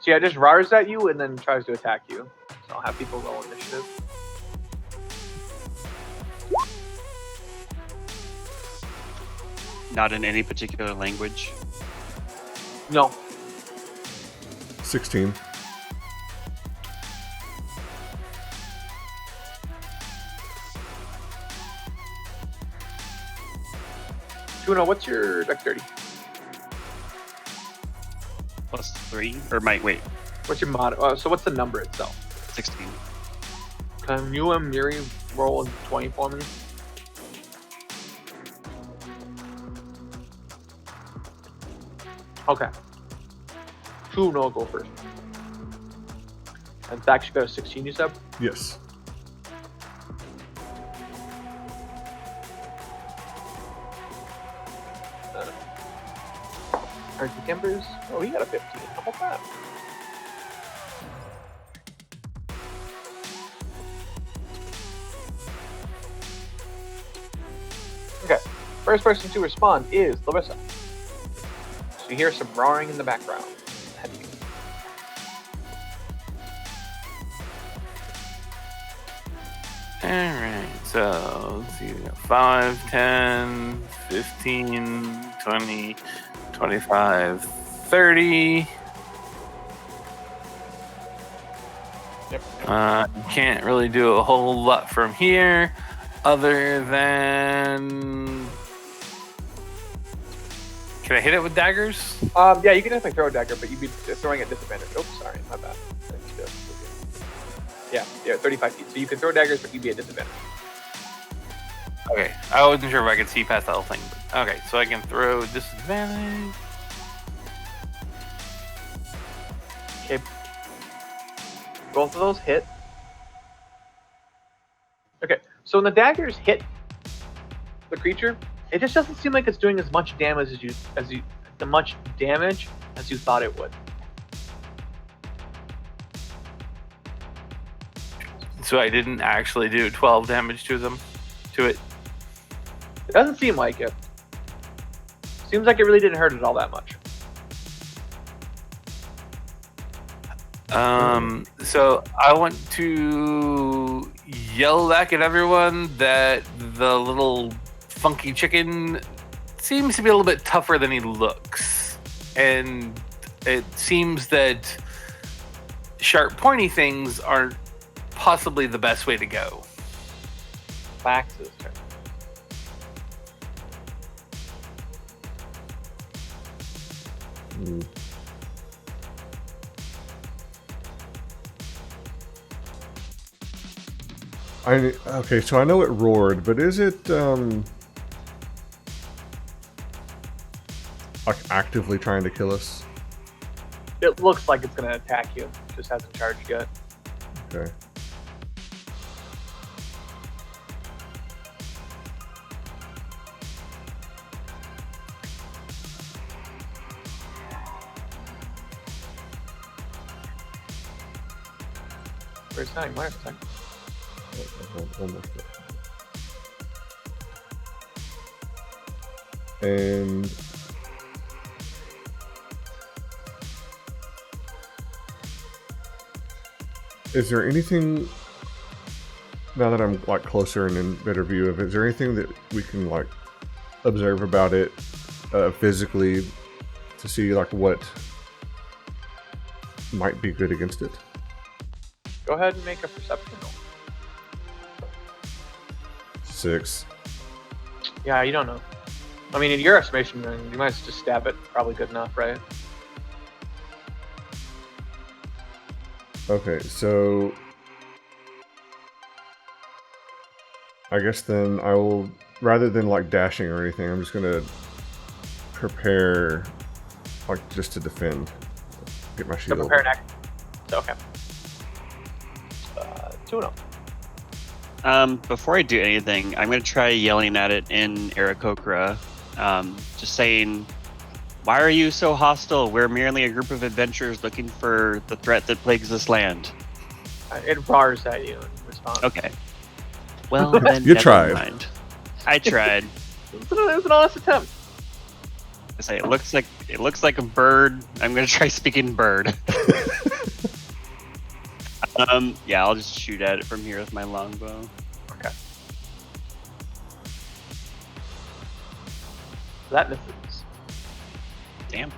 So yeah, it just roars at you and then tries to attack you. So I'll have people roll initiative. Not in any particular language. No. 16. Tuna, what's your dexterity? +3 or wait. What's your mod? So what's the number itself? 16. Can you and Miri roll a 20 for me? Okay. Tuna, go first. And Zach should go to 16, you said? Yes. Earthy Timbers. Oh, he got a 15. How about that? Okay. First person to respond is Larissa. So you hear some roaring in the background. Ahead of you. Alright, so let's see. 5, 10, 15, 20, 25, 30. Yep. Can't really do a whole lot from here other than. Can I hit it with daggers? Yeah, you can definitely throw a dagger, but you'd be throwing at disadvantage. Oh, sorry, my bad. Yeah, 35 feet. So you can throw daggers, but you'd be at disadvantage. Okay, I wasn't sure if I could see past the whole thing. But okay, so I can throw disadvantage. Okay. Both of those hit. Okay, so when the daggers hit the creature, it just doesn't seem like it's doing as much damage as you thought it would. So I didn't actually do 12 damage to it. It doesn't seem like it. Seems like it really didn't hurt it all that much. So I want to yell back at everyone that the little funky chicken seems to be a little bit tougher than he looks. And it seems that sharp, pointy things aren't possibly the best way to go. Fax's turn. Okay, so I know it roared, but is it like actively trying to kill us? It looks like it's going to attack you. Just hasn't charged yet. Okay. Where's that? Where's that? Almost there. And is there anything, now that I'm like closer and in better view of it, is there anything that we can like observe about it physically to see like what might be good against it? Go ahead and make a perception roll. 6. Yeah, you don't know. I mean, in your estimation, you might just stab it. Probably good enough, right? Okay, so I guess then I will, rather than like dashing or anything, I'm just gonna prepare like just to defend. Get my shield. So prepare an act. So, okay. 2-0. Before I do anything, I'm going to try yelling at it in Aarakocra, just saying, "Why are you so hostile? We're merely a group of adventurers looking for the threat that plagues this land." It roars at you in response. Okay. Well, then You never tried. mind. I tried. It was an honest attempt. I say it looks like a bird. I'm gonna try speaking bird. Yeah, I'll just shoot at it from here with my longbow. Okay. That misses. Damn.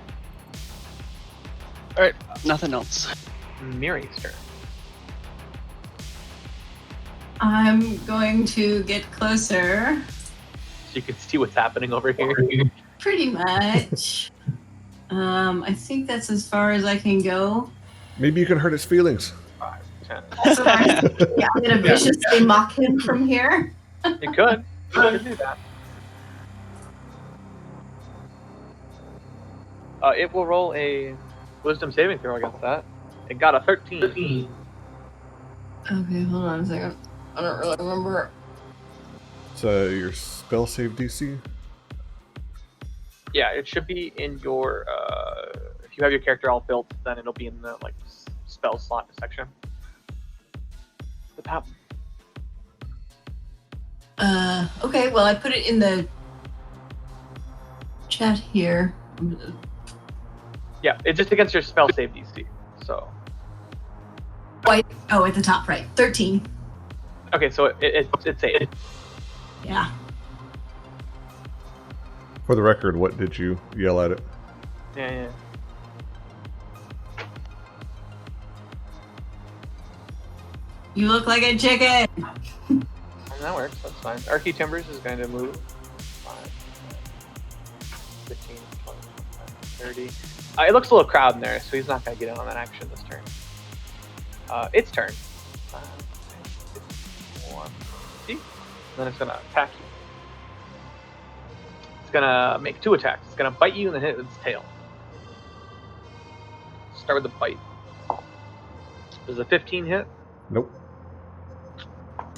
All right, Nothing else. Miri's turn. I'm going to get closer. So you can see what's happening over here. Pretty much. I think that's as far as I can go. Maybe you can hurt its feelings. 5, 10. That's what I'm going to viciously mock him from here. You could. You could do that. It will roll a wisdom saving throw against that. It got a 13. Okay, hold on a second. I don't really remember. So your spell save DC? Yeah, it should be in your. If you have your character all built, then it'll be in the like spell slot section. The top. Okay, well, I put it in the chat here. Yeah, it's just against your spell save DC. So. Oh, at the top, right. 13. Okay, so it's saved. Yeah. For the record, what did you yell at it? Yeah. You look like a chicken. And that works. That's fine. Archie Timbers is going to move. 5, 15, 20, 30. It looks a little crowded in there, so he's not going to get in on that action this turn. Its turn. 5, 1, see? Then it's going to attack you. It's going to make 2 attacks. It's going to bite you and then hit with its tail. Start with the bite. Does a 15 hit? Nope.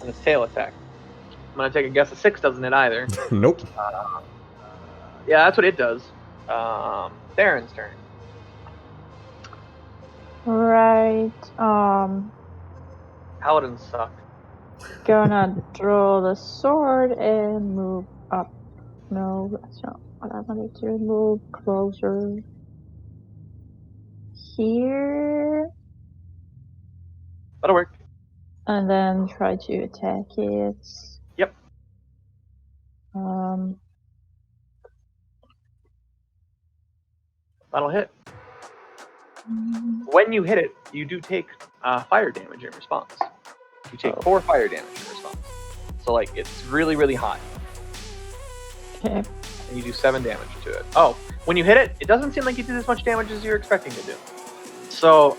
And its tail attack. I'm going to take a guess a 6 doesn't hit either. Nope. Yeah, that's what it does. Darren's turn. Right. Paladins suck. Gonna draw the sword and move up. No, that's not what I wanted to. Move closer. Here. That'll work. And then try to attack it. Yep. That'll hit. When you hit it, you do take fire damage in response. You take 4 fire damage in response. So, like, it's really, really hot. Okay. And you do 7 damage to it. Oh, when you hit it, it doesn't seem like you did as much damage as you're expecting to do. So,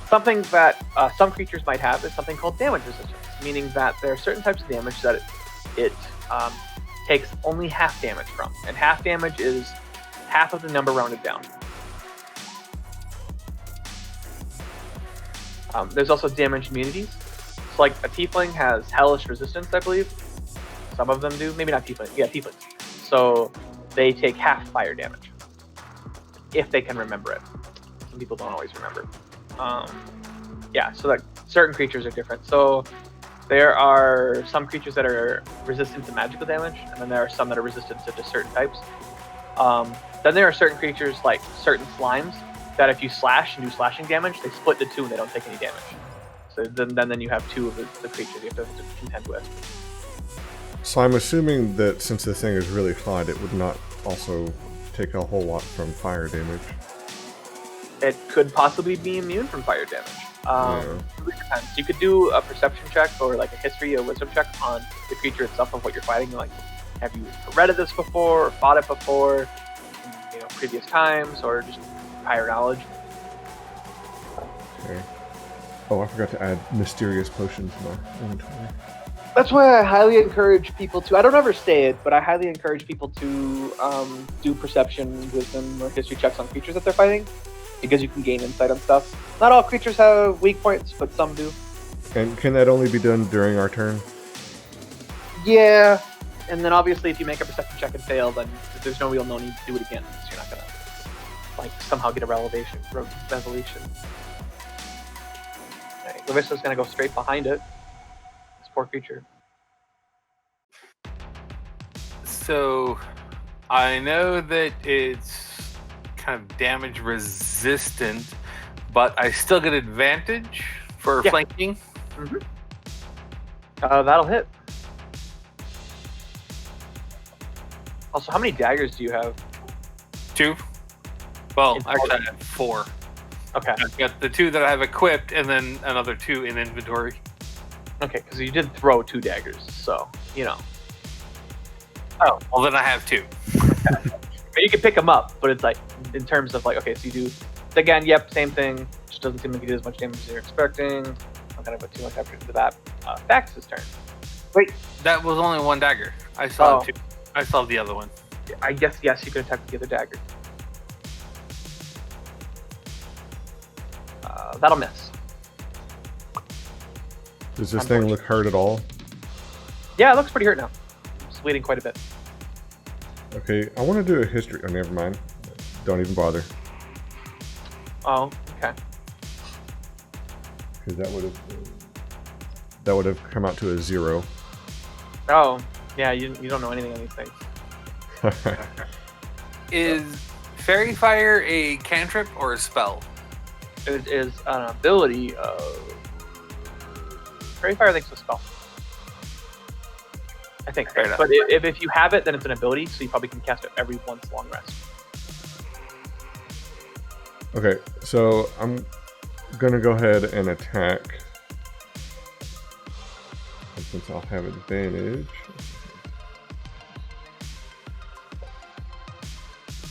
something that some creatures might have is something called damage resistance, meaning that there are certain types of damage that it takes only half damage from. And half damage is half of the number rounded down. There's also damage immunities. So like a tiefling has hellish resistance, I believe. Some of them do. Maybe not tieflings. Yeah, tieflings. So they take half fire damage. If they can remember it. Some people don't always remember. Yeah, so that certain creatures are different. So there are some creatures that are resistant to magical damage, and then there are some that are resistant to just certain types. Then there are certain creatures, like certain slimes, that if you slash and do slashing damage, they split into 2 and they don't take any damage. So then you have 2 of the creatures you have to contend with. So I'm assuming that since the thing is really hot, it would not also take a whole lot from fire damage. It could possibly be immune from fire damage. It really depends. You could do a perception check or like a history or wisdom check on the creature itself of what you're fighting. Like, have you read of this before or fought it before in previous times, or just prior knowledge? Okay. Oh, I forgot to add mysterious potions to my inventory. That's why I highly encourage people to, I don't ever say it, but I highly encourage people to do perception, wisdom, or history checks on creatures that they're fighting, because you can gain insight on stuff. Not all creatures have weak points, but some do. And can that only be done during our turn? Yeah, and then obviously if you make a perception check and fail, then there's no need to do it again, because you're not going to somehow get a revelation. Right, Lavissa's going to go straight behind it. This poor creature. So, I know that it's kind of damage resistant, but I still get advantage for Yeah. flanking. That'll hit. Also, how many daggers do you have? 2. Well, In actually, I total? have 4. Okay. I've got the 2 that I have equipped, and then another 2 in inventory. Okay, because you did throw 2 daggers, so, you know. Oh, well, then I have 2. But you can pick them up, but it's like, in terms of like, okay, so you do, again, yep, same thing. Just doesn't seem like you did as much damage as you're expecting. I'm gonna put too much effort into that. Fax's turn. That was only 1 dagger. I still Oh. have 2. I still have the other one. I guess, yes, you can attack with the other dagger. That'll miss. Does this thing look hurt at all? Yeah, it looks pretty hurt now. It's bleeding quite a bit. Okay, I want to do a history. Oh, never mind. Don't even bother. Oh, okay. Because that would have come out to a 0. Oh, yeah, you don't know anything on these things. Is Fairy Fire a cantrip or a spell? It is an ability of... Fairy Fire, I think it's a spell. I think. Fair enough. But if you have it, then it's an ability, so you probably can cast it every once long rest. Okay, so I'm gonna go ahead and attack. And since I'll have advantage.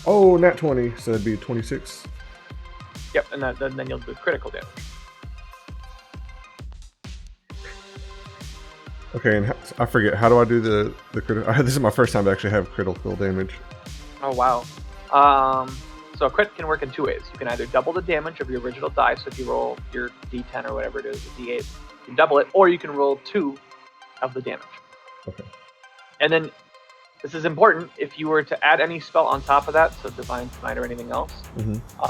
Oh, nat 20, so that'd be 26. Yep, and then you'll do critical damage. Okay, and I forget, how do I do the critical? This is my first time to actually have critical damage. Oh, wow. So a crit can work in 2 ways. You can either double the damage of your original die, so if you roll your d10 or whatever it is, a d8, you can double it, or you can roll 2 of the damage. Okay. And then, this is important, if you were to add any spell on top of that, so Divine Smite or anything else,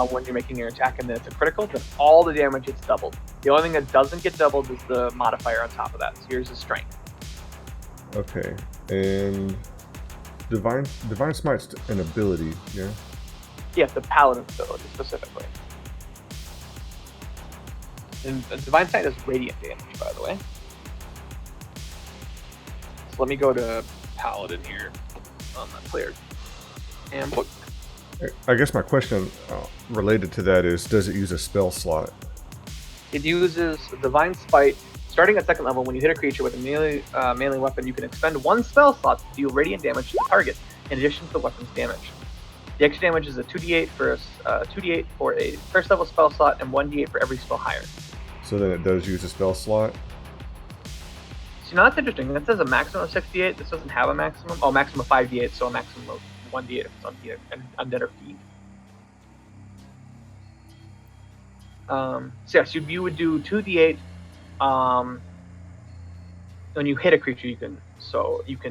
when you're making your attack and then it's a critical, then all the damage gets doubled. The only thing that doesn't get doubled is the modifier on top of that, so yours is Strength. Okay, and Divine Smite's an ability, yeah? Yeah, the Paladin ability specifically. And Divine Smite is radiant damage, by the way. So let me go to Paladin here on the player handbook. I guess my question related to that is, does it use a spell slot? It uses Divine Smite. Starting at 2nd level, when you hit a creature with a melee weapon, you can expend 1 spell slot to deal radiant damage to the target, in addition to the weapon's damage. The extra damage is a 2d8 for a first level spell slot and 1d8 for every spell higher. So then it does use a spell slot? So now that's interesting. That says a maximum of 6d8. This doesn't have a maximum. Oh, maximum of 5d8, so a maximum of 1d8 if it's undead or feed. So yes, you would do 2d8. When you hit a creature, you can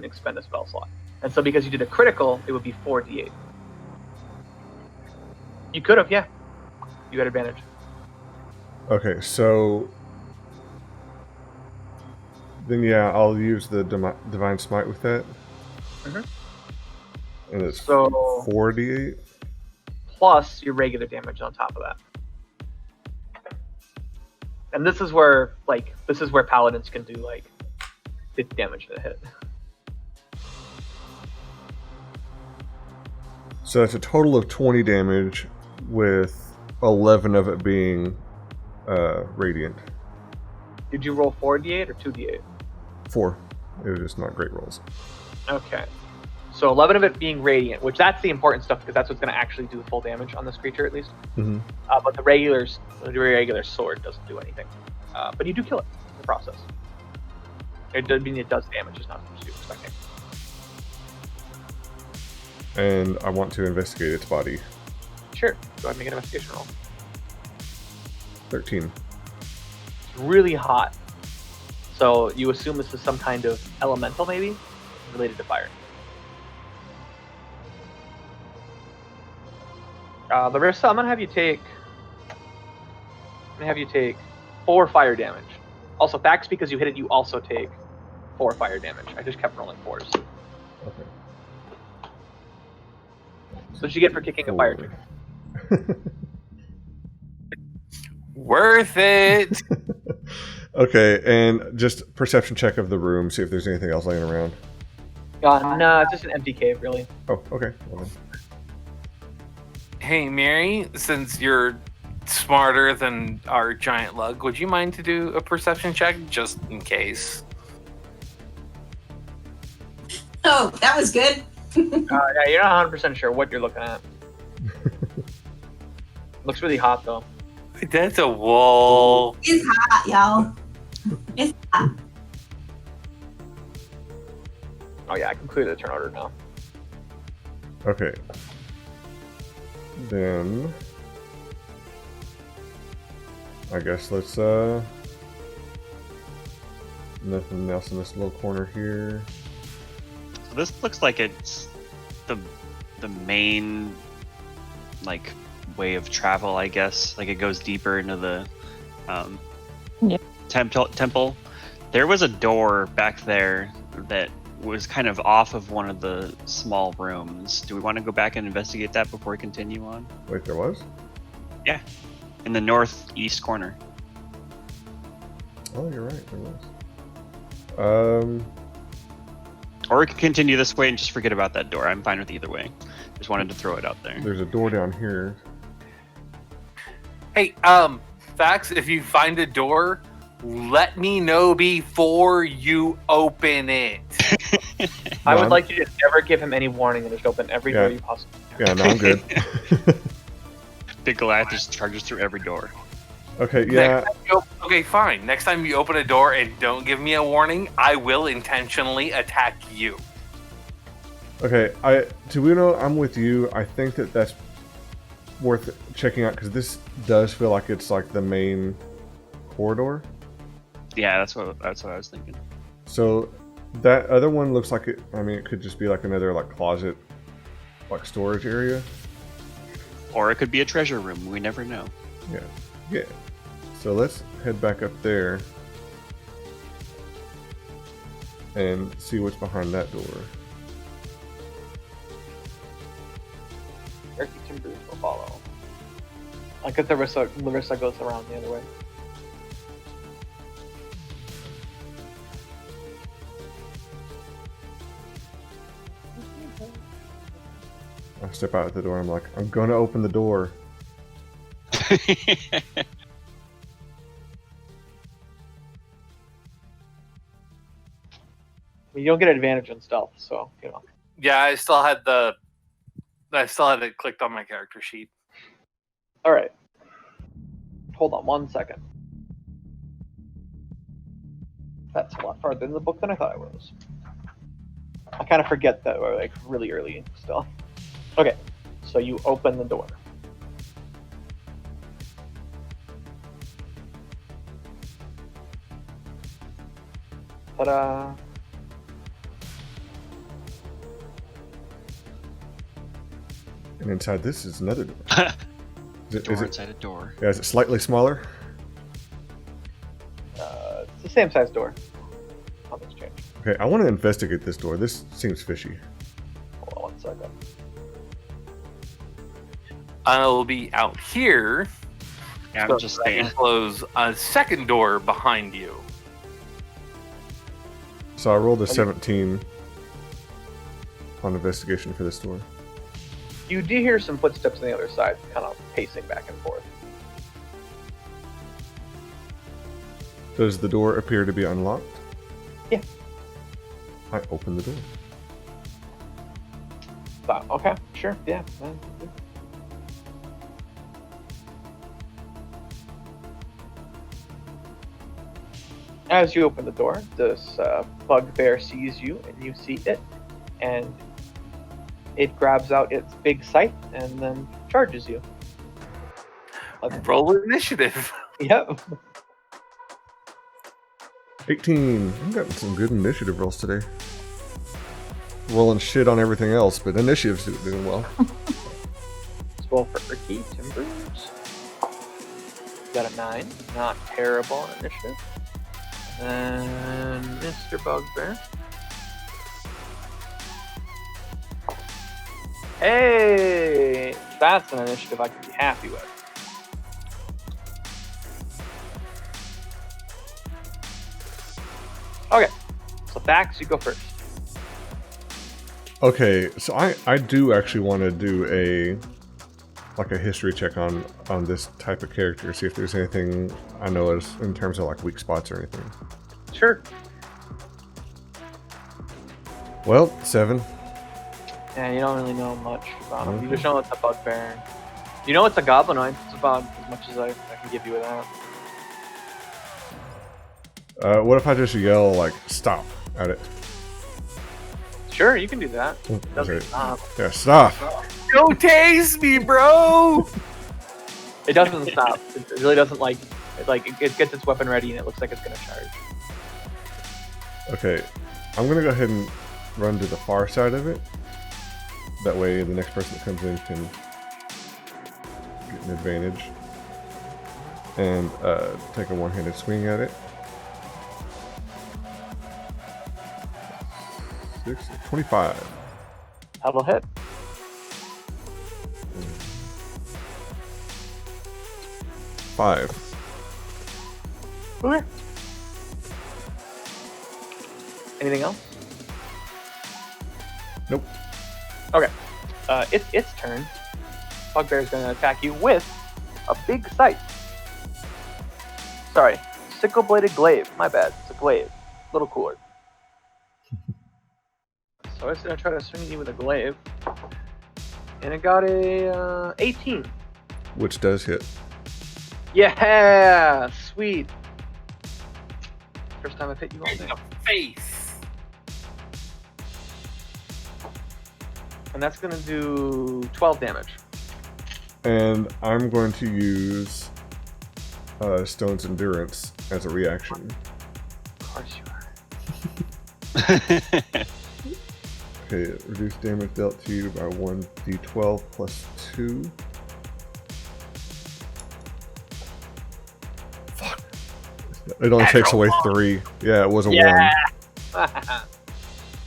expend a spell slot. And so because you did a critical, it would be 4d8. You could have, yeah. You had advantage. Okay, so then yeah, I'll use the Divine Smite with that. Mhm. And it's So 4d8. plus your regular damage on top of that. And this is where paladins can do like 50 damage to a hit. So that's a total of 20 damage, with 11 of it being radiant. Did you roll 4d8 or 2d8? 4. It was just not great rolls. Okay. So 11 of it being radiant, which that's the important stuff because that's what's going to actually do full damage on this creature at least. Mm-hmm. But the regular sword doesn't do anything. But you do kill it in the process. It does mean it does damage, it's not what you're expecting. And I want to investigate its body. Sure. Go ahead and make an investigation roll. 13. It's really hot. So you assume this is some kind of elemental, maybe related to fire. Larissa, I'm gonna have you take 4 fire damage. Also, Fax, because you hit it, you also take 4 fire damage. I just kept rolling 4s. Okay. So what'd you get for kicking a fire chicken? Worth it. Okay, and just perception check of the room, see if there's anything else laying around. No, it's just an empty cave, really. Oh, okay. Well, then. Hey, Mary, since you're smarter than our giant lug, would you mind to do a perception check just in case? Oh, that was good. Yeah, you're not 100% sure what you're looking at. Looks really hot, though. That's a wall. It's hot, y'all. It's hot. Oh, yeah, I can clear the turn order now. Okay. Then I guess let's nothing else in this little corner here. So this looks like it's the main like way of travel, I guess. Like it goes deeper into the Yeah. temple. There was a door back there that was kind of off of one of the small rooms. Do we want to go back and investigate that before we continue on? Wait, there was? In the northeast corner. Oh, you're right, there was. Or we can continue this way and just forget about that door. I'm fine with either way. Just wanted to throw it out there. There's a door down here. Hey, Fax, if you find a door, let me know before you open it. I would I'm- like you to never give him any warning and just open every Yeah. door you possibly can. Yeah, no, I'm good. Big Goliath just charges through every door. Okay, yeah. Okay, fine. Next time you open a door and don't give me a warning, I will intentionally attack you. Okay, Tuuno, I'm with you. I think that's worth checking out because this does feel like it's like the main corridor. Yeah, that's what I was thinking. So that other one looks like it. I mean, it could just be like another like closet, like storage area. Or it could be a treasure room. We never know. Yeah. So let's head back up there and see what's behind that door. Turkey Timbers will follow. Like if Larissa goes around the other way. I step out the door. I'm like, I'm gonna open the door. I mean, you don't get advantage on stealth, so you know. Yeah, I still had it clicked on my character sheet. All right. Hold on 1 second. That's a lot farther in the book than I thought it was. I kind of forget that we're like really early still. Okay, so you open the door. Ta-da! And inside this is another door. Door Is it? inside a door. Yeah, is it slightly smaller? It's the same size door. Nothing's changed. Okay, I want to investigate this door. This seems fishy. Hold on 1 second. I'll be out here. Yeah, so I'm just I can saying. close a second door behind you. So I rolled a 17 on investigation for this door. You do hear some footsteps on the other side, kind of pacing back and forth. Does the door appear to be unlocked? Yeah. I open the door. Okay, sure, yeah. As you open the door, this bugbear sees you, and you see it, and it grabs out its big scythe and then charges you. Roll initiative. Yep. 18. I've gotten some good initiative rolls today. Rolling shit on everything else, but initiative's doing well. Let's roll for Ricky Timbers. Got a 9. Not terrible on initiative. And Mr. Bugbear. Hey, that's an initiative I can be happy with. Okay, so Thax, you go first. Okay, so I do actually want to do a history check on this type of character, see if there's anything I know as in terms of like weak spots or anything. Sure. Well, 7. Yeah, you don't really know much about him. You just know it's a bugbear. You know it's a goblinoid. It's about as much as I can give you with that. What if I just yell like "stop" at it? Sure, you can do that. Doesn't Okay. stop. Yeah, stop. Go tase me, bro! It doesn't stop. It really doesn't like. It gets its weapon ready and it looks like it's gonna charge. Okay, I'm gonna go ahead and run to the far side of it. That way, the next person that comes in can get an advantage and take a one-handed swing at it. 25. That'll hit. Five. Okay. Anything else? Nope. Okay. It's its turn. Bugbear's gonna attack you with a big scythe. Sorry, sickle-bladed glaive. My bad. It's a glaive. A little cooler. So it's gonna try to swing you with a glaive, and it got a 18. Which does hit. Yeah, sweet. First time I've hit you all In day. the face. And that's gonna do 12 damage. And I'm going to use Stone's Endurance as a reaction. Of course you are. Okay, reduce damage dealt to you by 1d12 plus 2. Fuck. It only takes away 3. Yeah, it was a 1. So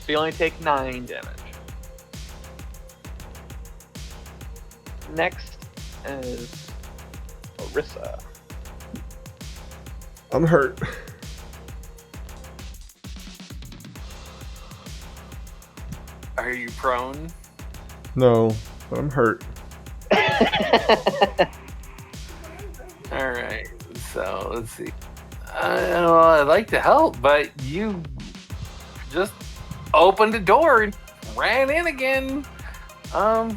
you only take 9 damage. Next is Orissa. I'm hurt. Are you prone? No, but I'm hurt. Alright, so let's see. Well, I'd like to help, but you just opened the door and ran in again. I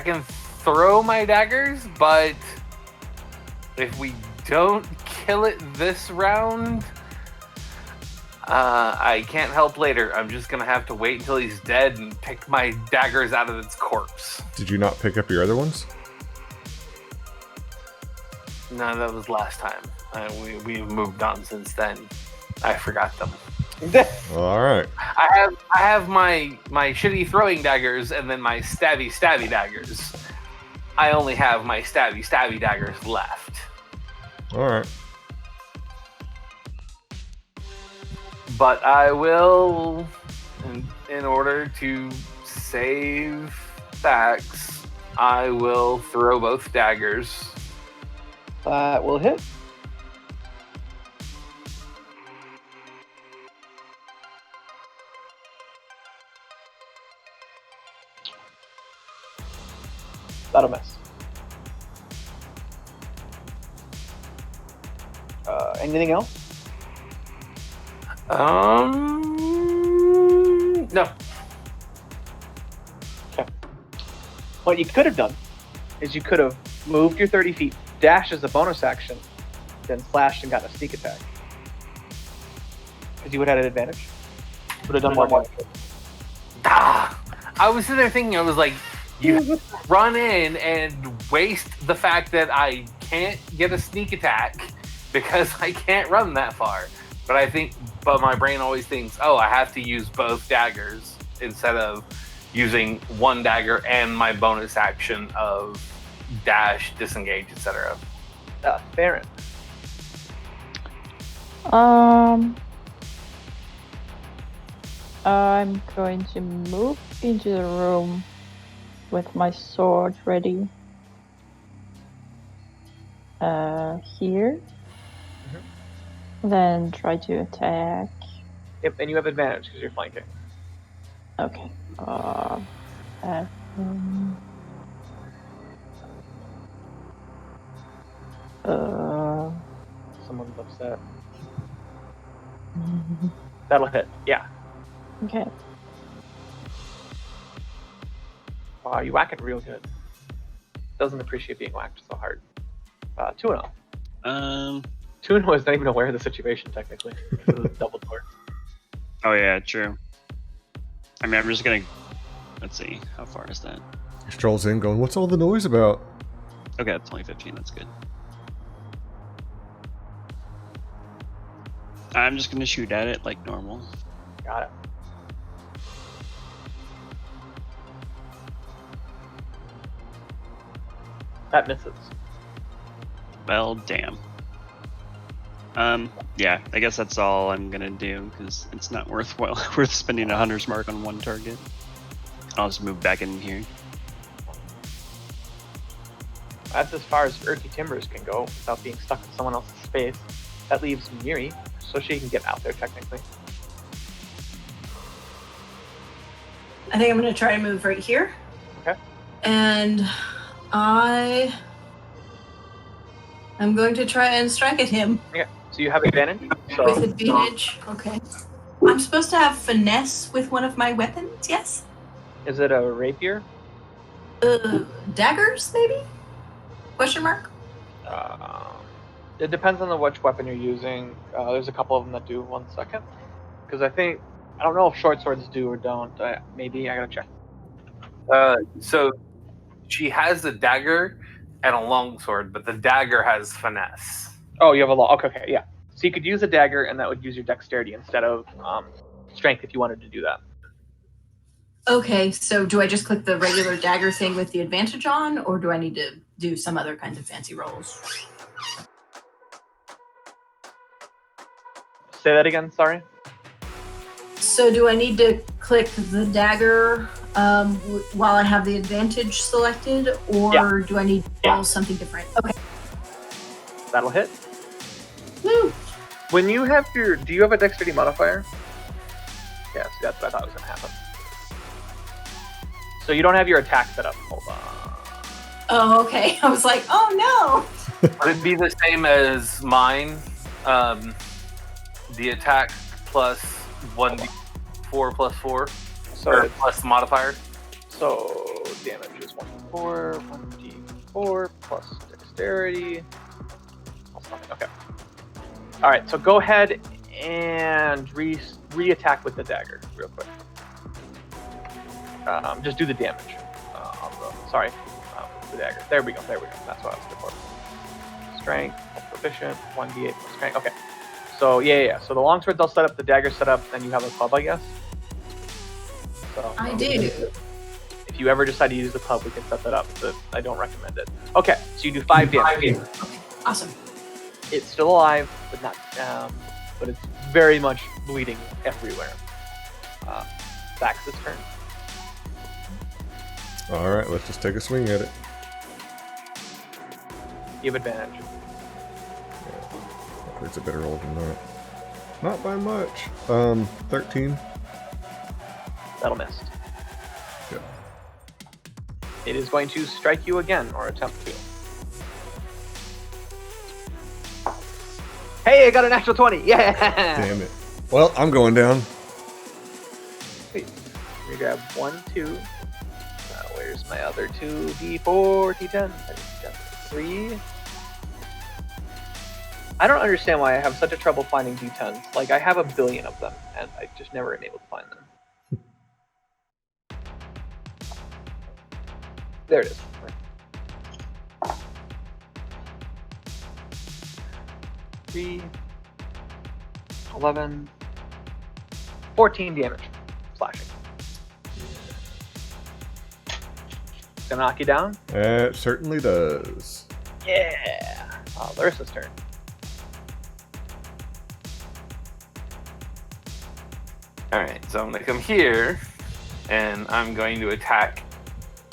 can throw my daggers, but if we don't kill it this round, I can't help later. I'm just gonna have to wait until he's dead and pick my daggers out of its corpse. Did you not pick up your other ones? No, that was last time. We've moved on since then. I forgot them. All right. I have my shitty throwing daggers and then my stabby daggers. I only have my stabby daggers left. All right. But I will, in order to save Thax, I will throw both daggers. That will hit. That'll miss. Anything else? No. Okay. What you could have done is you could have moved your 30 feet, dashed as a bonus action, then slashed and got a sneak attack. Because you would have had an advantage. Would have done more damage. I was sitting there thinking, I was like, you run in and waste the fact that I can't get a sneak attack because I can't run that far. But my brain always thinks, oh, I have to use both daggers instead of using one dagger and my bonus action of dash, disengage, etc. Farron. I'm going to move into the room with my sword ready. Here. Then try to attack. Yep, and you have advantage because you're flanking. Okay. That, Someone's upset. That'll hit. Yeah. okay. Wow, you whack it real good. Doesn't appreciate being whacked so hard. 2-0. 2-0 is not even aware of the situation technically. It was double door. Oh yeah, true. I mean, I'm just gonna. Let's see, how far is that? He strolls in, going, "What's all the noise about?" Okay, that's only 15. That's good. I'm just gonna shoot at it like normal. Got it. That misses. Well, damn. Yeah, I guess that's all I'm gonna do because it's not worth spending a hunter's mark on one target. I'll just move back in here. That's as far as Earthy Timbers can go without being stuck in someone else's space. That leaves Miri, so she can get out there technically. I think I'm going to try to move right here. Okay. And I'm going to try and strike at him Okay, so you have advantage. with So advantage. Okay. I'm supposed to have finesse with one of my weapons, yes? is it a rapier? Daggers, maybe? Question mark? It depends on which weapon you're using. There's a couple of them that do. 1 second, because I don't know if short swords do or don't. Maybe I gotta check. So she has a dagger and a longsword, but the dagger has finesse. Oh, you have a law. Okay, yeah. So you could use a dagger, and that would use your dexterity instead of strength if you wanted to do that. Okay, so do I just click the regular dagger thing with the advantage on, or do I need to do some other kinds of fancy rolls? Say that again. Sorry. So do I need to click the dagger while I have the advantage selected, or do I need to roll something different? Okay. That'll hit. Woo! When you have do you have a dexterity modifier? Yes, that's what I thought was gonna happen. So you don't have your attack set up. Hold on. Oh, okay. I was like, oh no. Would it be the same as mine? The attack plus 1d4 plus 4? So or plus modifier? So damage is 1d4, 1d4 plus dexterity. Okay. All right. So go ahead and re-attack with the dagger real quick. Just do the damage. The dagger. There we go. That's what I was looking for. Strength, proficient, 1d8 plus strength. Okay. So yeah. So the longsword's all set up, the dagger's set up, then you have a club, I guess. So I do. if you ever decide to use the club, we can set that up, but I don't recommend it. Okay, so you do 5 damage. Okay, awesome. It's still alive, but not but it's very much bleeding everywhere. Sax's turn. All right, let's just take a swing at it. You have advantage. Hopefully it's a better roll than that. Not by much. 13. That'll miss. Yep. It is going to strike you again, or attempt to. Hey, I got an actual 20! Yeah! Damn it. Well, I'm going down. Sweet. We grab 1, 2. Where's my other 2? D4, D10, 3. I don't understand why I have such a trouble finding D10s. Like, I have a billion of them, and I just never am able to find them. There it is. 3, 11, 14 damage. Slashing. Gonna knock you down? It certainly does. Yeah! Larissa's turn. Alright, so I'm going to come here, and I'm going to attack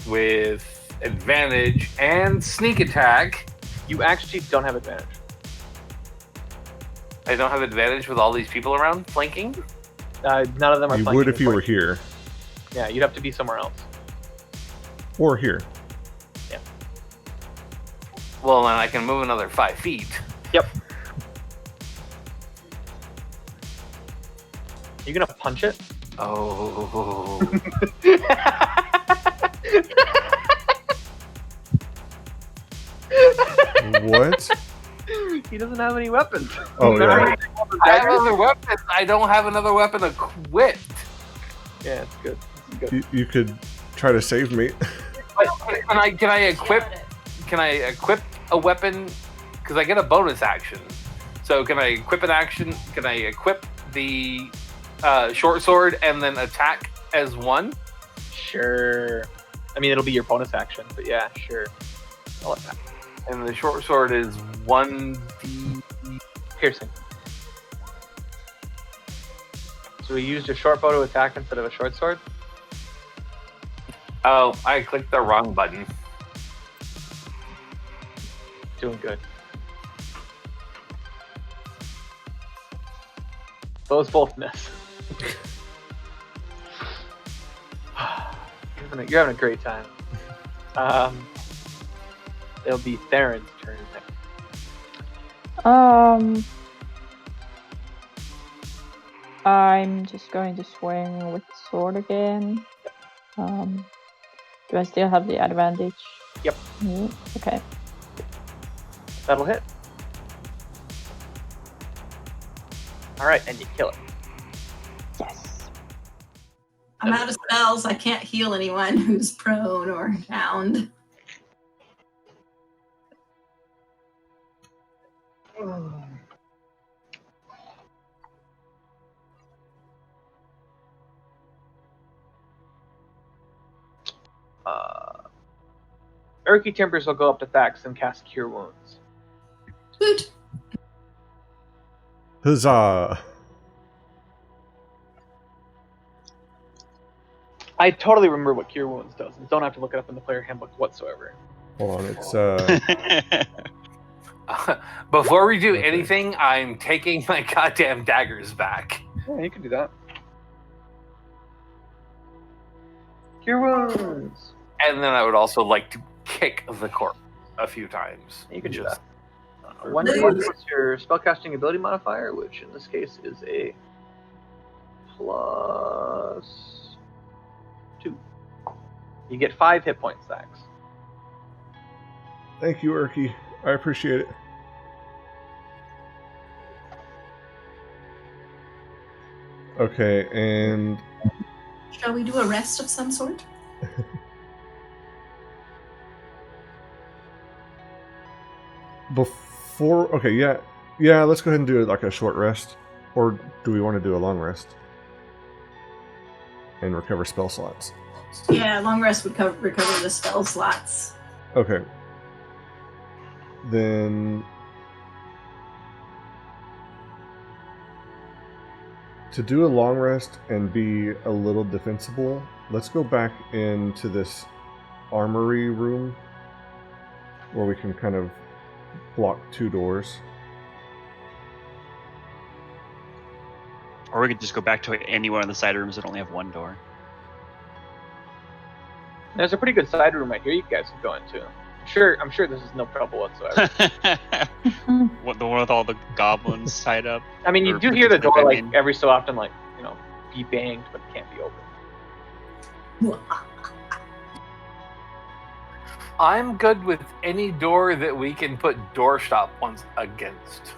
with advantage and sneak attack. You actually don't have advantage. I don't have advantage with all these people around flanking. None of them are You flanking would if you were for here. Yeah, you'd have to be somewhere else. Or here. Well, then I can move another 5 feet. Yep. You gonna punch it? Oh. What? He doesn't have any weapons. Oh, yeah. I have another weapon. I don't have another weapon equipped. Yeah, it's good. It's good. You could try to save me. Can I equip? Can I equip a weapon? Because I get a bonus action. So can I equip an action? Can I equip the short sword and then attack as one? Sure. I mean, it'll be your bonus action, but yeah, sure. I'll let that. And the short sword is 1d. Piercing. So we used a short bow to attack instead of a short sword? Oh, I clicked the wrong button. Doing good. Those both miss. You're having a great time. It'll be Theron's turn next. I'm just going to swing with the sword again. Do I still have the advantage? Yep. Okay. That'll hit. Alright, and you kill it. Yes. I'm out of spells. I can't heal anyone who's prone or downed. Urky Timbers will go up to Thax and cast Cure Wounds. Woot. Huzzah! I totally remember what Cure Wounds does, and don't have to look it up in the player handbook whatsoever. Hold on, it's Before we do Okay. anything, I'm taking my goddamn daggers back. Yeah, you can do that. Cure Wounds! And then I would also like to kick the corpse a few times. You can do Just- that. 1d1 is your spellcasting ability modifier, which in this case is a +2. You get 5 hit points, Thax. Thank you, Urky. I appreciate it. Okay, and Shall we do a rest of some sort? before, okay, yeah, let's go ahead and do like a short rest, or do we want to do a long rest and recover spell slots? Yeah, long rest would recover the spell slots. Okay, then to do a long rest and be a little defensible, let's go back into this armory room where we can kind of block 2 doors. Or we could just go back to any one of the side rooms that only have one door. There's a pretty good side room right here you guys can go into. I'm sure this is no trouble whatsoever. What, the one with all the goblins tied up? I mean, you Or do hear the door particularly like every so often, like, you know, be banged, but it can't be opened. I'm good with any door that we can put doorstop ones against.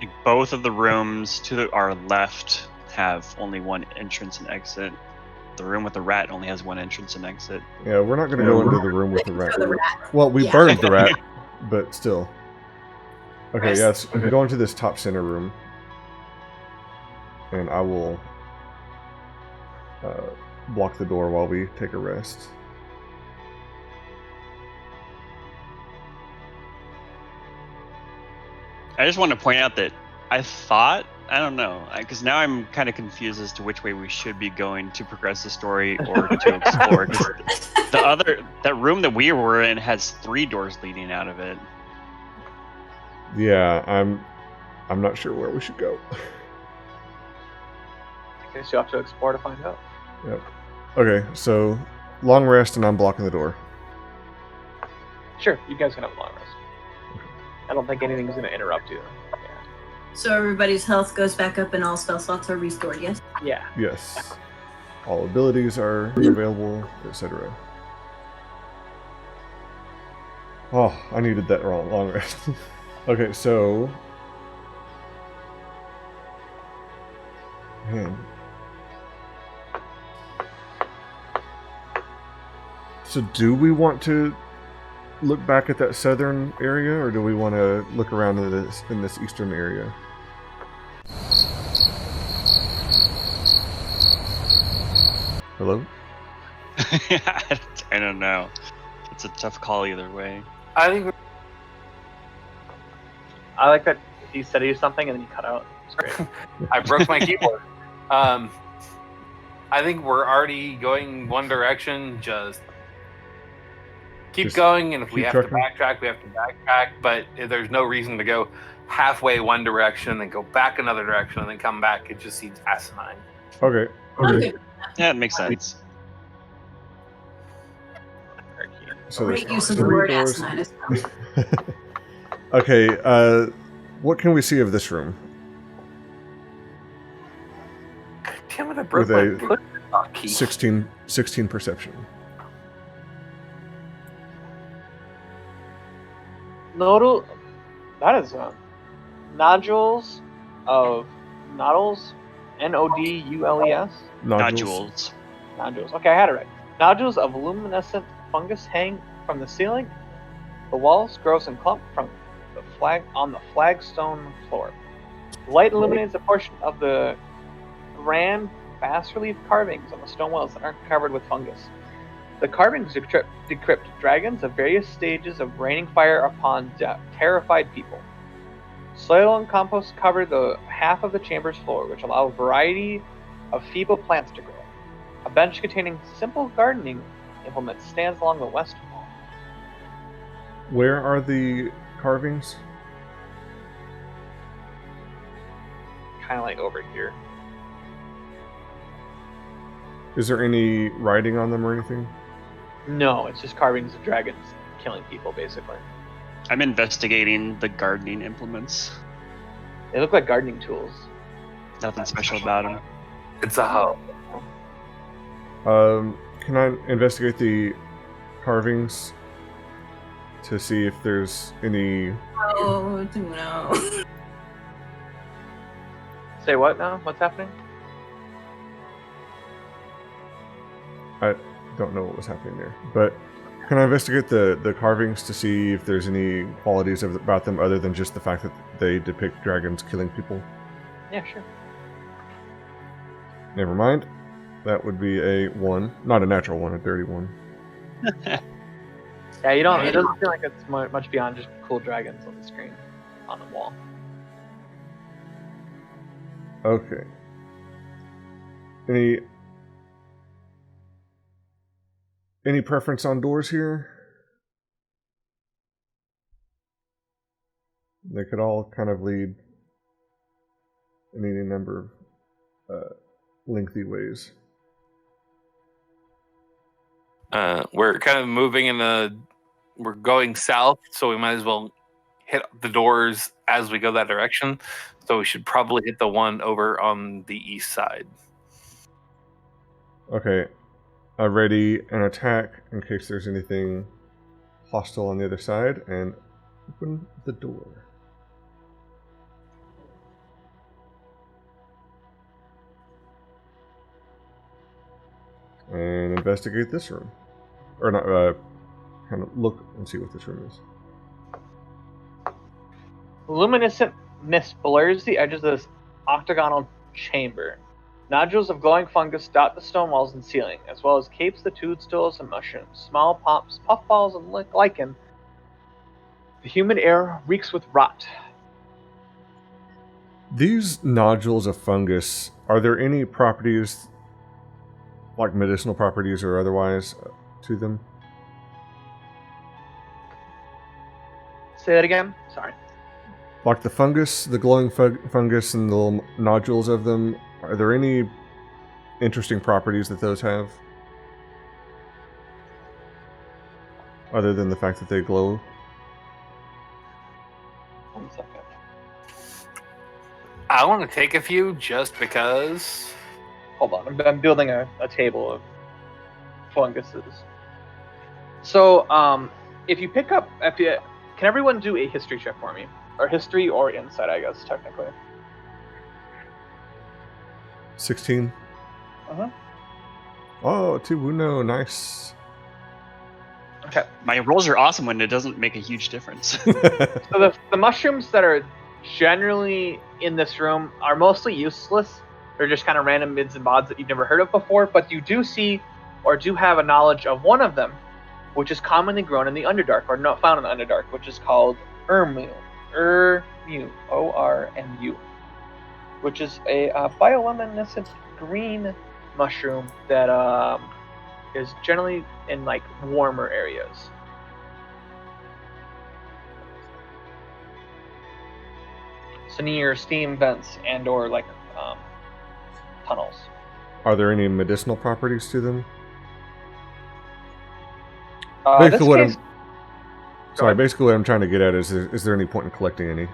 Like, both of the rooms to our left have only one entrance and exit. The room with the rat only has one entrance and exit. Yeah, we're not going to go into the room with the rat. For the rat. Well, we Yeah. burned the rat, but still. Okay, Rest. yes, we go into this top center room, and I will block the door while we take a rest. I just want to point out that I thought I don't know, because now I'm kind of confused as to which way we should be going to progress the story or to explore. 'Cause that room that we were in has 3 doors leading out of it. Yeah, I'm not sure where we should go. I guess you have to explore to find out. Yep. Okay, so long rest, and I'm blocking the door. Sure, you guys can have a long rest. I don't think anything's going to interrupt you. So everybody's health goes back up and all spell slots are restored, yes? Yeah. Yes. All abilities are available, etc. Oh, I needed that long rest. Okay, so... Man. So do we want to look back at that southern area, or do we want to look around in this eastern area? Hello? I don't know. It's a tough call either way. I think I like that he said he was something and then you cut out. It's great. I broke my keyboard. I think we're already going one direction. Just keep Just going, and if we keep have to trucking. backtrack, we have to backtrack. But there's no reason to go halfway one direction, then go back another direction, and then come back. It just seems asinine. Okay. Okay. Yeah, it makes sense. So there's Great use of the 3 word doors. asinine. Okay, what can we see of this room? Damn it! I broke With my a foot key. 16 perception. Nodal, that is nodules of nodules, Nodules. Nodules. Nodules. Okay, I had it right. Nodules of luminescent fungus hang from the ceiling. The walls grows and clump from the flagstone floor. Light illuminates a portion of the grand bas-relief carvings on the stone walls that aren't covered with fungus. The carvings decrypt dragons of various stages of raining fire upon terrified people. Soil and compost cover the half of the chamber's floor, which allow a variety of feeble plants to grow. A bench containing simple gardening implements stands along the west wall. Where are the carvings? Kind of like over here. Is there any writing on them or anything? No, it's just carvings of dragons killing people, basically. I'm investigating the gardening implements. They look like gardening tools. Nothing special about them. It's a hoe. Can I investigate the carvings to see if there's any... Oh, no. Say what now? What's happening? I don't know what was happening there, but can I investigate the carvings to see if there's any qualities about them other than just the fact that they depict dragons killing people? Yeah, sure. Never mind. That would be a 1. Not a natural 1, a dirty 1. Yeah, you don't. It doesn't feel like it's much beyond just cool dragons on the screen, on the wall. Okay. Any preference on doors here? They could all kind of lead in any number of lengthy ways. We're kind of moving we're going south, so we might as well hit the doors as we go that direction. So we should probably hit the one over on the east side. Okay. Ready an attack in case there's anything hostile on the other side, and open the door. And investigate this room. Or not, kind of look and see what this room is. Luminescent mist blurs the edges of this octagonal chamber. Nodules of glowing fungus dot the stone walls and ceiling, as well as capes the toadstools and mushrooms, small pops, puffballs, and lichen. The humid air reeks with rot. These nodules of fungus, are there any properties, like medicinal properties or otherwise, to them? Say that again. Sorry. Like the fungus, the glowing fungus and the little nodules of them, are there any interesting properties that those have? Other than the fact that they glow? 1 second. I want to take a few just because. Hold on. I'm building a table of funguses. So, if you pick up, can everyone do a history check for me? Or history or insight, I guess, technically. 16? Uh-huh. Oh, Tibuno, nice. Okay. My rolls are awesome when it doesn't make a huge difference. So the mushrooms that are generally in this room are mostly useless. They're just kind of random mids and mods that you've never heard of before, but you do see or do have a knowledge of one of them, which is commonly grown in the Underdark, or not found in the Underdark, which is called Urmu. Urmu. O-R-M-U. Which is a bioluminescent green mushroom that is generally in like warmer areas. So near steam vents and or like tunnels. Are there any medicinal properties to them? This case, Basically what I'm trying to get at is there any point in collecting any?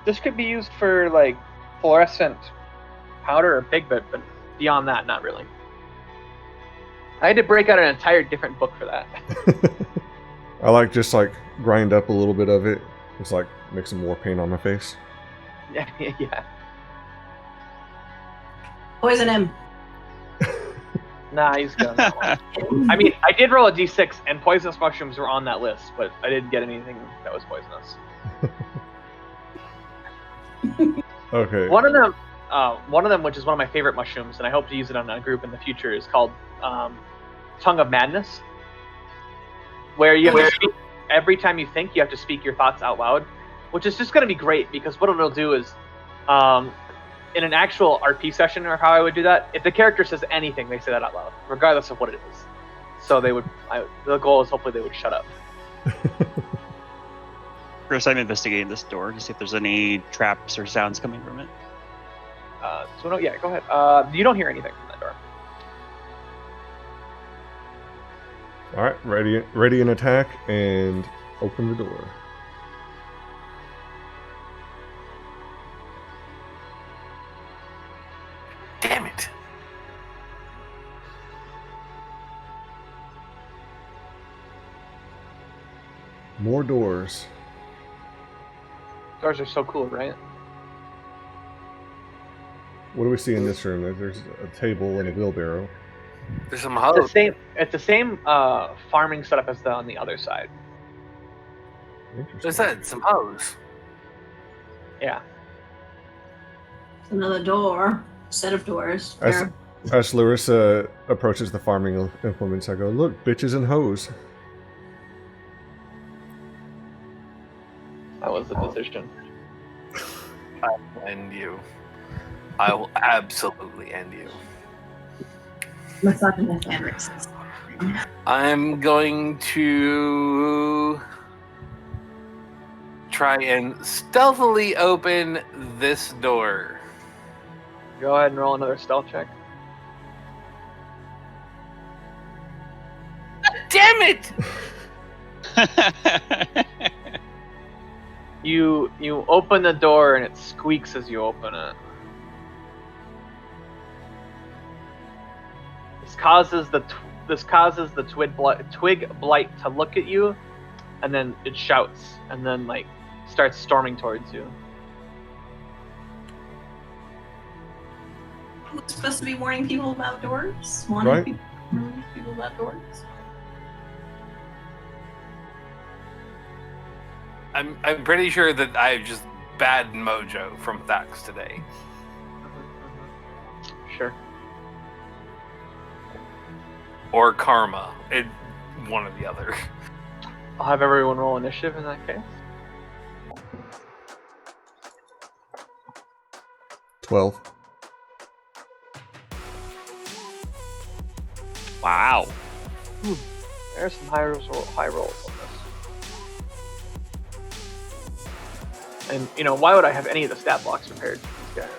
this could be used for like fluorescent powder or pigment, but beyond that, not really. I had to break out an entire different book for that. I like just like grind up a little bit of it. It's like make some more paint on my face. Yeah. Poison him. Nah, he's good. I mean, I did roll a d6, and poisonous mushrooms were on that list, but I didn't get anything that was poisonous. Okay. One of them, which is one of my favorite mushrooms, and I hope to use it on a group in the future, is called Tongue of Madness, where you have to speak, every time you think, you have to speak your thoughts out loud, which is just going to be great, because what it'll do is, in an actual RP session, or how I would do that, if the character says anything, they say that out loud, regardless of what it is. So the goal is hopefully they would shut up. First, I'm investigating this door to see if there's any traps or sounds coming from it. So no, yeah, go ahead. You don't hear anything from that door. All right, ready an attack and open the door. Damn it. More doors. Doors are so cool, right? What do we see in this room? There's a table and a wheelbarrow. There's some It's hose. the same farming setup as on the other side. Interesting. There's that, some hose. Yeah. Another door. Set of doors. As Larissa approaches the farming implements, I go, "Look, bitches and hoes." That was the decision. I will end you. I will absolutely end you. Let's not be fan racist. I'm going to try and stealthily open this door. Go ahead and roll another stealth check. Damn it! You open the door and it squeaks as you open it. This causes the twig blight to look at you, and then it shouts, and then like starts storming towards you. We're supposed to be warning people about doors? Right. Warning people about doors? I'm pretty sure that I have just bad mojo from Thax today. Sure. Or karma. One or the other. I'll have everyone roll initiative in that case. 12. Wow. There's some high rolls on this. And, you know, why would I have any of the stat blocks prepared for these guys?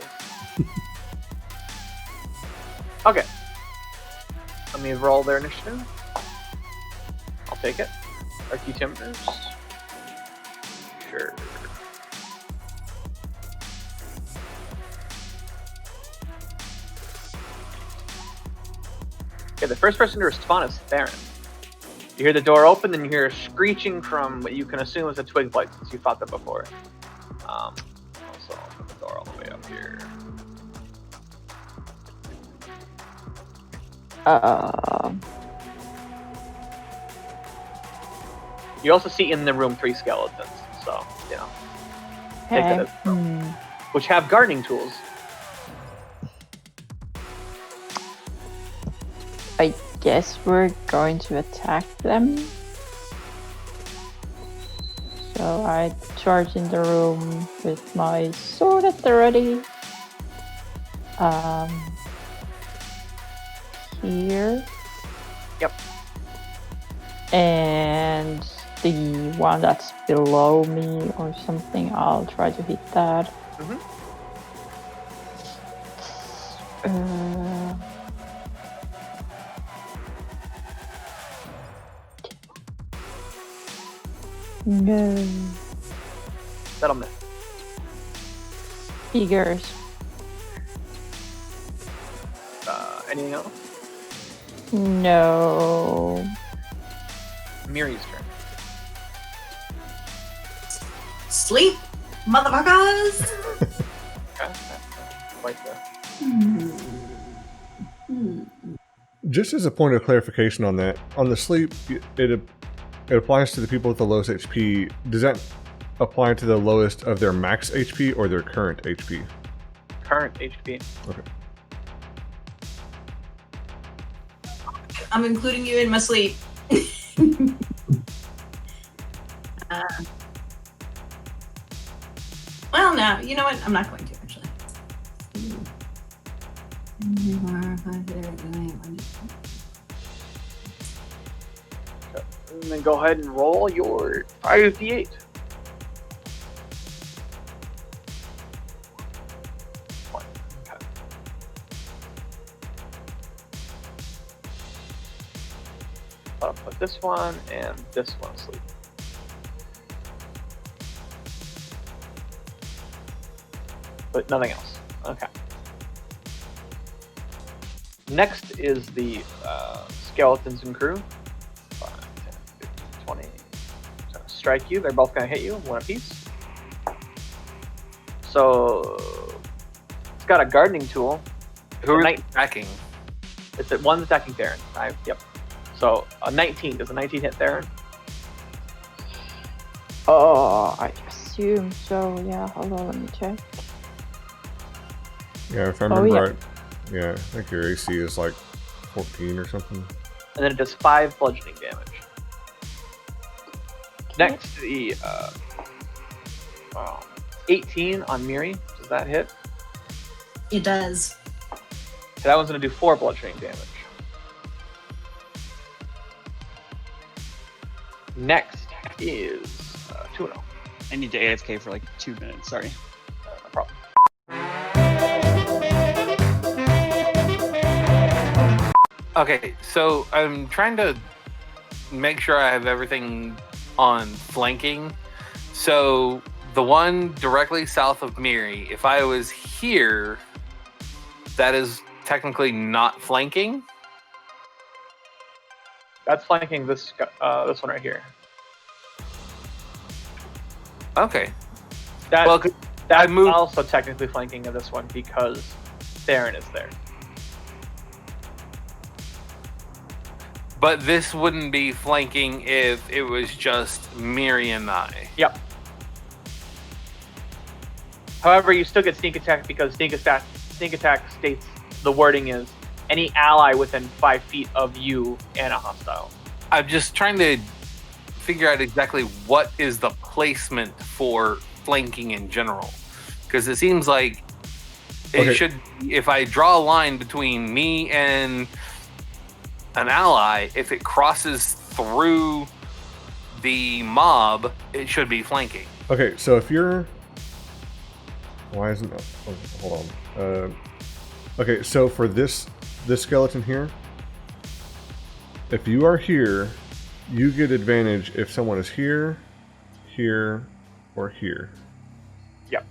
Okay. Let me roll their initiative. I'll take it. Our key timbers. Sure. Okay, the first person to respond is Theron. You hear the door open, then you hear a screeching from what you can assume is a twig blight, since you fought them before. Also, I'll put the door all the way up here. You also see in the room 3 skeletons, so, you know. Take that as which have gardening tools. I guess we're going to attack them. So I charge in the room with my sword at the ready. Here. Yep. And the one that's below me or something, I'll try to hit that. No. That'll miss. Figures. Anything else? No. Miri's turn. Sleep, motherfuckers! Okay. Quite the... Just as a point of clarification on that, on the sleep, it applies to the people with the lowest HP. Does that apply to the lowest of their max HP or their current HP? Current HP. Okay. I'm including you in my sleep. Well, no, you know what? I'm not going to, actually. And then go ahead and roll your 5d8. One. Okay. I'll put this one and this one asleep. But nothing else. Okay. Next is the skeletons and crew. 5, 10, 15, 20. It's gonna strike you. They're both gonna hit you, one apiece. So it's got a gardening tool. Who are attacking? It's at one's attacking Theron. Yep. So a 19. Does a 19 hit Theron? Oh, I assume so. Yeah, hold on, let me check. Yeah, if I remember right. Yeah, I think your AC is like 14 or something. And then it does 5 bludgeoning damage. Next, the 18 on Miri. Does that hit? It does. So that one's going to do 4 bludgeoning damage. Next is 2-0. I need to AFK for like 2 minutes. Sorry. No problem. Okay, so I'm trying to make sure I have everything on flanking. So the one directly south of Miri, if I was here, that is technically not flanking. That's flanking this one right here. Okay. That's I moved. also technically flanking of this one because Theron is there. But this wouldn't be flanking if it was just Miri and I. Yep. However, you still get sneak attack because sneak attack states the wording is any ally within 5 feet of you and a hostile. I'm just trying to figure out exactly what is the placement for flanking in general. Because it seems like It Okay. should, if I draw a line between me and an ally, if it crosses through the mob, it should be flanking. Okay, so if you're... Why isn't... Oh, hold on. Okay, so for this skeleton here, if you are here, you get advantage if someone is here, here, or here. Yep.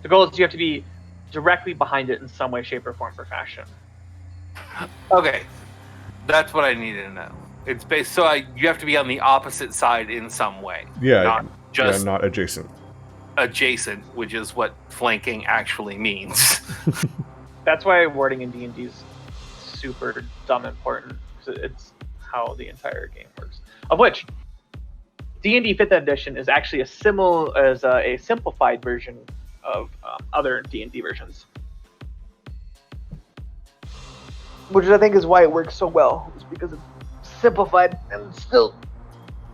The goal is you have to be directly behind it in some way, shape, or form, or fashion. Okay, that's what I needed to know. It's based, so you have to be on the opposite side in some way. Yeah, Not just not adjacent. adjacent, which is what flanking actually means. That's why wording in D&D is super dumb important, because it's how the entire game works. Of which, D&D 5th edition is actually a simplified version of other D&D versions. Which I think is why it works so well, is because it's simplified and still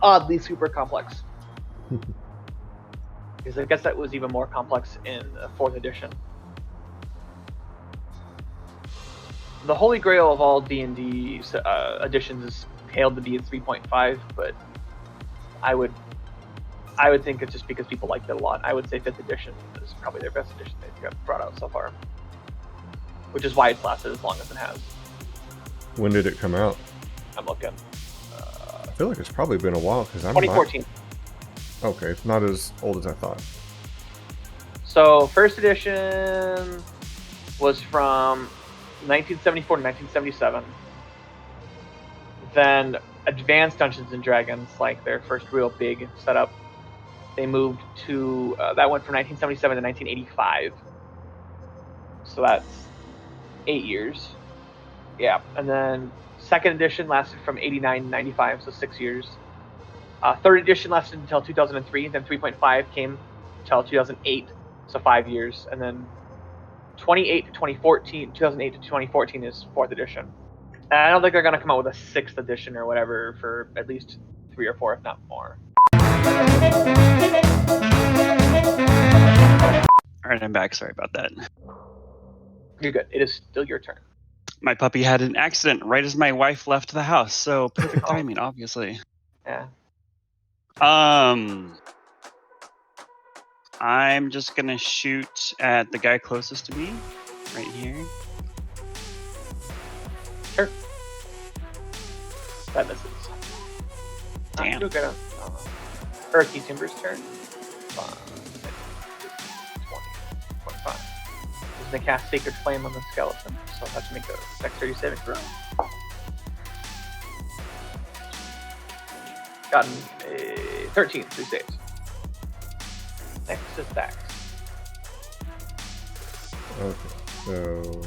oddly super complex. Because I guess that was even more complex in 4th edition. The holy grail of all D&D editions is hailed to be a 3.5, but I would think it's just because people liked it a lot. I would say 5th edition is probably their best edition they've got brought out so far, which is why it's lasted as long as it has. When did it come out? I'm looking. I feel like it's probably been a while because I'm 2014. Okay, it's not as old as I thought. So first edition was from 1974 to 1977. Then Advanced Dungeons and Dragons, like their first real big setup, they moved to that went from 1977 to 1985. So that's 8 years. Yeah, and then second edition lasted from 89 to 95, so 6 years. Third edition lasted until 2003. Then 3.5 came until 2008, so 5 years. And then 2008 to 2014 is fourth edition. And I don't think they're going to come out with a sixth edition or whatever for at least 3 or 4, if not more. All right, I'm back. Sorry about that. You're good. It is still your turn. My puppy had an accident right as my wife left the house, so perfect timing, obviously. Yeah. I'm just gonna shoot at the guy closest to me, right here. Sure. That misses. Damn. You'll get a Hurricane Timber's turn. 5, 20, 25. He's going to cast Sacred Flame on the skeleton, so I'll have to make a dexterity saving throw. Gotten a 13, 3 saves. Next is Dax. Okay, so...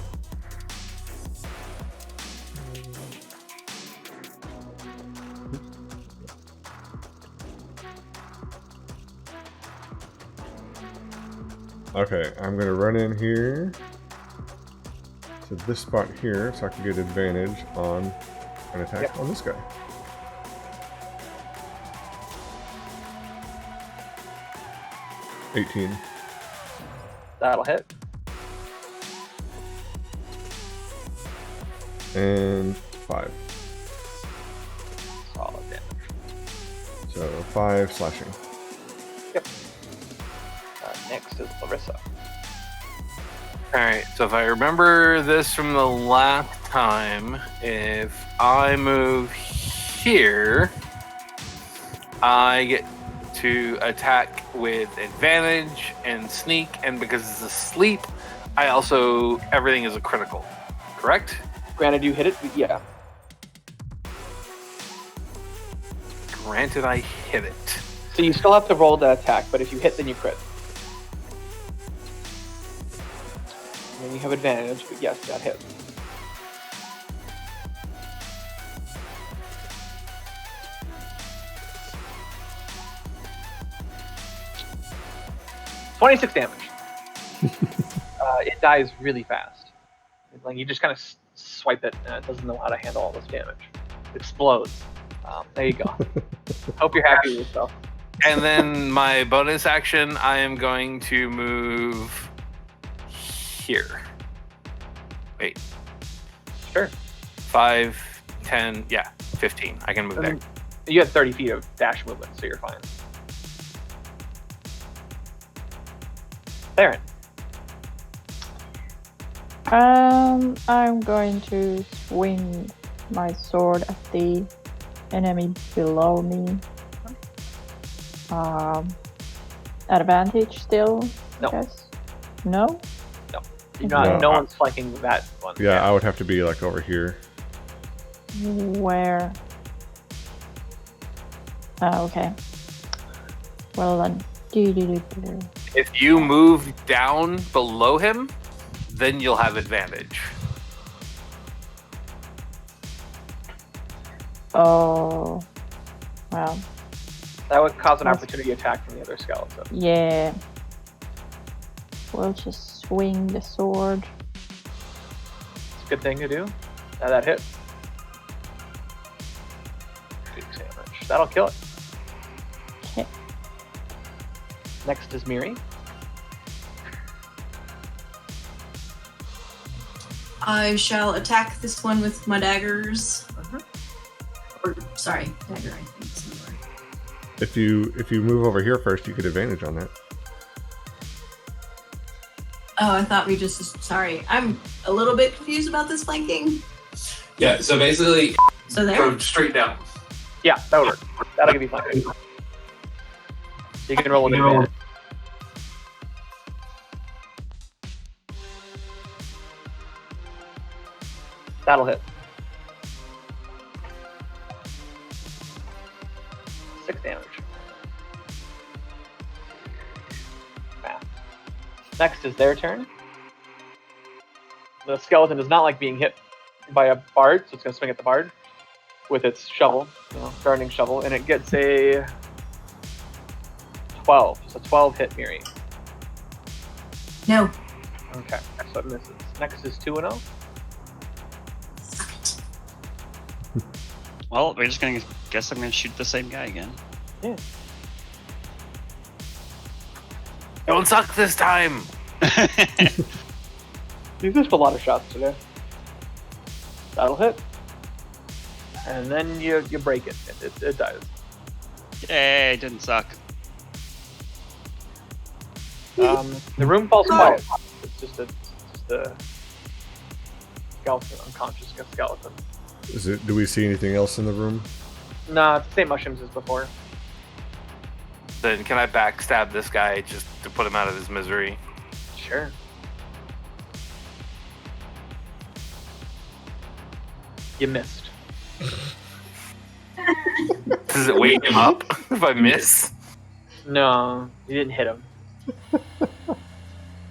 Okay, I'm gonna run in here to this spot here so I can get advantage on an attack on this guy. $18. That'll hit. And 5. Solid damage. So 5 slashing. Yep. Next is Larissa. Alright, so if I remember this from the last time, if I move here, I get to attack with advantage and sneak, and because it's a sleep, I also, everything is a critical, correct? Granted, you hit it, but yeah. Granted, I hit it. So you still have to roll the attack, but if you hit, then you crit. And then you have advantage, but yes, that hits. $26 damage. It dies really fast. Like you just kind of swipe it, and it doesn't know how to handle all this damage. It explodes. There you go. Hope you're happy with yourself. And then my bonus action, I am going to move here. Wait. Sure. 5, 10, 15. I can move there. You have 30 feet of dash movement, so you're fine. Theron. I'm going to swing my sword at the enemy below me. Advantage still, No. I guess? No? No one's flanking that one. Yeah, I would have to be like over here. Where? Okay. Well then. If you move down below him, then you'll have advantage. Oh. Well. That would cause an opportunity attack from the other skeleton. Yeah. We'll just swing the sword. It's a good thing to do. That hit. 6 damage. That'll kill it. Okay. Next is Miri. I shall attack this one with my daggers. Mhm. Or, sorry, dagger, I think. Somewhere. If you move over here first, you get advantage on that. Oh, I thought we just. Sorry, I'm a little bit confused about this flanking. Yeah, so basically, So there. go straight down. Yeah, that'll work. That'll give you flanking. So you can roll with advantage. That'll hit. 6 damage. Math. Next is their turn. The skeleton does not like being hit by a bard, so it's going to swing at the bard with its shovel, gardening shovel, and it gets a 12. So 12 hit Miri. No. Okay, so it misses. Next is 2-0. Suck it. Well, we're just gonna guess I'm gonna shoot the same guy again. Yeah. Don't suck this time. You've missed a lot of shots today. That'll hit. And then you break it. It dies. Yay, didn't suck. The room falls quiet. It's just a skeleton, unconscious skeleton. Do we see anything else in the room? Nah, it's the same mushrooms as before. Then can I backstab this guy just to put him out of his misery? Sure. You missed. Does it wake him up if I miss? No, you didn't hit him.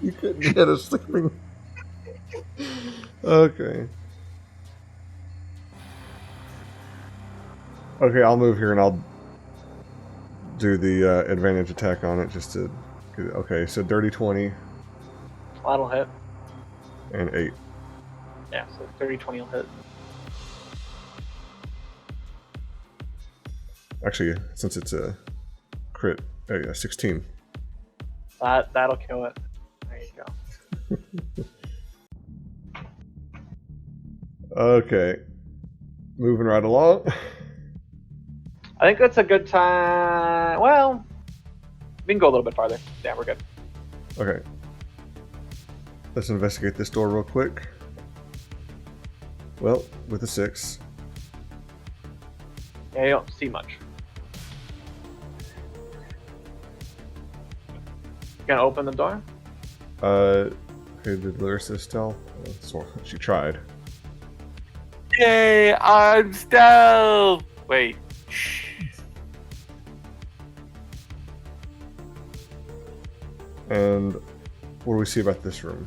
You couldn't hit a sleeping. Okay. Okay, I'll move here and I'll do the advantage attack on it just to get it. Okay, so dirty 20 That'll hit. and 8. Yeah, so 30-20 will hit. Actually, since it's a crit, yeah, 16. That'll kill it. There you go. Okay. Moving right along. I think that's a good time. Well, we can go a little bit farther. Yeah, we're good. Okay. Let's investigate this door real quick. Well, with a 6. Yeah, you don't see much. You gonna open the door? Okay, did Larissa stealth? So she tried. Yay, I'm stealth! Wait. Shh. And what do we see about this room?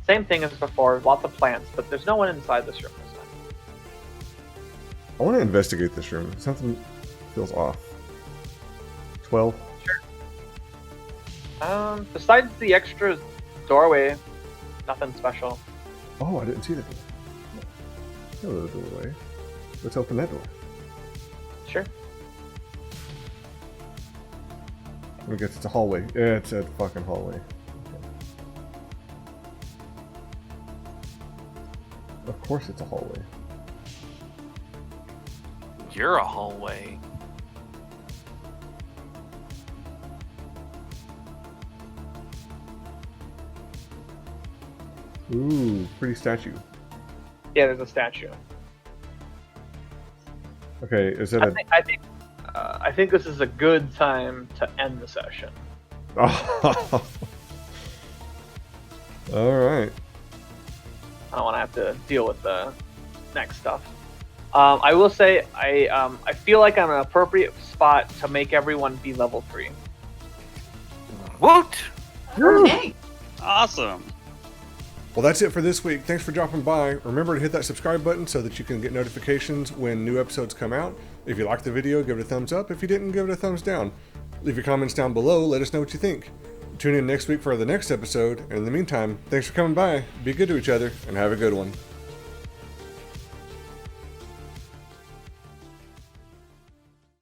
Same thing as before. Lots of plants, but there's no one inside this room this time. I want to investigate this room. Something feels off. 12. Besides the extra doorway, nothing special. Oh, I didn't see that. Hello, doorway. Let's open that door. Sure. I guess it's a hallway. Yeah, it's a fucking hallway. Of course it's a hallway. You're a hallway. Ooh, pretty statue. Yeah, there's a statue. Okay, is it I think this is a good time to end the session. Oh. All right. I don't want to have to deal with the next stuff. I will say I feel like I'm an appropriate spot to make everyone be level 3. Woot! Okay. Awesome. Well, that's it for this week. Thanks for dropping by. Remember to hit that subscribe button so that you can get notifications when new episodes come out. If you liked the video, give it a thumbs up. If you didn't, give it a thumbs down. Leave your comments down below. Let us know what you think. Tune in next week for the next episode. And in the meantime, thanks for coming by. Be good to each other and have a good one.